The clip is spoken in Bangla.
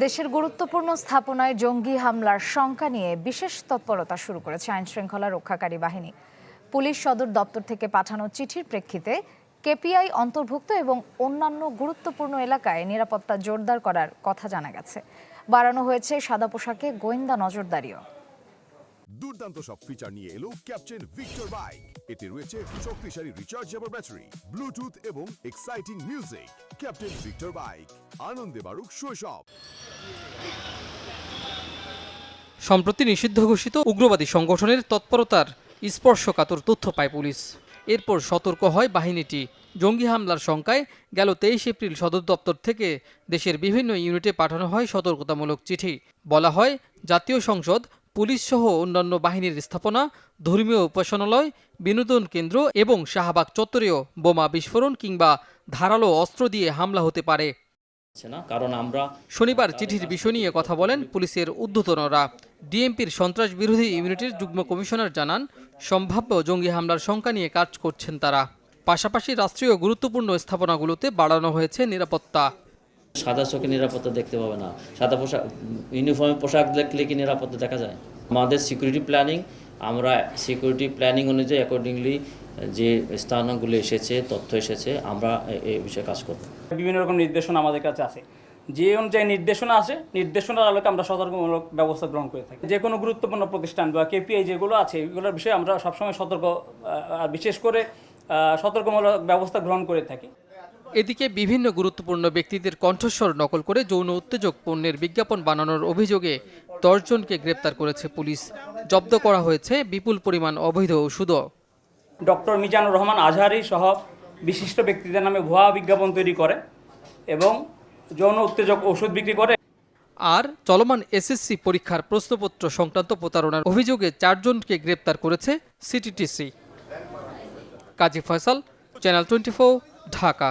দেশের গুরুত্বপূর্ণ স্থাপনায় জঙ্গি হামলার শঙ্কা নিয়ে বিশেষ তৎপরতা শুরু করেছে আইনশৃঙ্খলা রক্ষাকারী বাহিনী। পুলিশ সদর দপ্তর থেকে পাঠানো চিঠির প্রেক্ষিতে কেপিআই অন্তর্ভুক্ত এবং অন্যান্য গুরুত্বপূর্ণ এলাকায় নিরাপত্তা জোরদার করার কথা জানা গেছে। বাড়ানো হয়েছে সাদা পোশাকে গোয়েন্দা নজরদারিও। দুর্দান্ত সব ফিচার নিয়ে এলো ক্যাপ্টেন ভিক্টর বাইক। এতে রয়েছে শক্তিশালী রিচার্জেবল ব্যাটারি, ব্লুটুথ এবং exciting music. Captain Victor bike, আনন্দে বাড়ুক শৈশব। সম্প্রতি নিষিদ্ধ ঘোষিত উগ্রবাদী সংগঠনের তৎপরতার স্পর্শকাতর তথ্য পায় পুলিশ। এরপর সতর্ক হয় বাহিনীটি। জঙ্গি হামলার শঙ্কায় গেল 23 এপ্রিল সদর দপ্তর থেকে দেশের বিভিন্ন ইউনিটে পাঠানো হয় সতর্কতামূলক চিঠি। বলা হয়, জাতীয় সংসদ, পুলিশ সহ অন্যান্য বাহিনীর স্থাপনা, ধর্মীয় উপাসনালয়, বিনোদন কেন্দ্র এবং শাহবাগ চত্বরেও বোমা বিস্ফোরণ কিংবা ধারালো অস্ত্র দিয়ে হামলা হতে পারে। শনিবার চিঠির বিষয় নিয়ে কথা বলেন পুলিশের ঊর্ধ্বতনরা। ডিএমপির সন্ত্রাস বিরোধী ইউনিটের যুগ্ম কমিশনার জানান, সম্ভাব্য জঙ্গি হামলার শঙ্কা নিয়ে কাজ করছেন তারা। পাশাপাশি রাষ্ট্রীয় গুরুত্বপূর্ণ স্থাপনাগুলোতে বাড়ানো হয়েছে নিরাপত্তা। সাদা চোখে নিরাপত্তা দেখতে পাবে না, সাদা পোশাক ইউনিফর্মে পোশাক দেখলে কি নিরাপত্তা দেখা যায়? আমাদের সিকিউরিটি প্ল্যানিং, আমরা সিকিউরিটি প্ল্যানিং অনুযায়ী অ্যাকর্ডিংলি যে স্থানগুলো এসেছে, তথ্য এসেছে, আমরা এই বিষয়ে কাজ করব। বিভিন্ন রকম নির্দেশনা আমাদের কাছে আছে, যে অনুযায়ী নির্দেশনা আছে, নির্দেশনার আলোকে আমরা সতর্কমূলক ব্যবস্থা গ্রহণ করে থাকি। যে কোনো গুরুত্বপূর্ণ প্রতিষ্ঠান বা কেপিআই যেগুলো আছে, এগুলোর বিষয়ে আমরা সবসময় বিশেষ করে সতর্কমূলক ব্যবস্থা গ্রহণ করে থাকি। এদিকে বিভিন্ন গুরুত্বপূর্ণ ব্যক্তিদের কণ্ঠস্বর নকল করে যৌন উত্তেজক পণ্যের বিজ্ঞাপন বানানোর অভিযোগে 10 জনকে গ্রেপ্তার করেছে পুলিশ। জব্দ করা হয়েছে বিপুল পরিমাণ অবৈধ ওষুধও। ডক্টর মিজানুর রহমান আজহারি সহ বিশিষ্ট ব্যক্তিদের নামে ভুয়া বিজ্ঞাপন তৈরি করে এবং যৌন উত্তেজক ওষুধ বিক্রি করে। আর চলমান এসএসসি পরীক্ষার প্রশ্নপত্র সংক্রান্ত প্রতারণার অভিযোগে 4 জনকে গ্রেপ্তার করেছে সিটিটিসি। কাজী ফয়সাল, চ্যানেল 24, ঢাকা।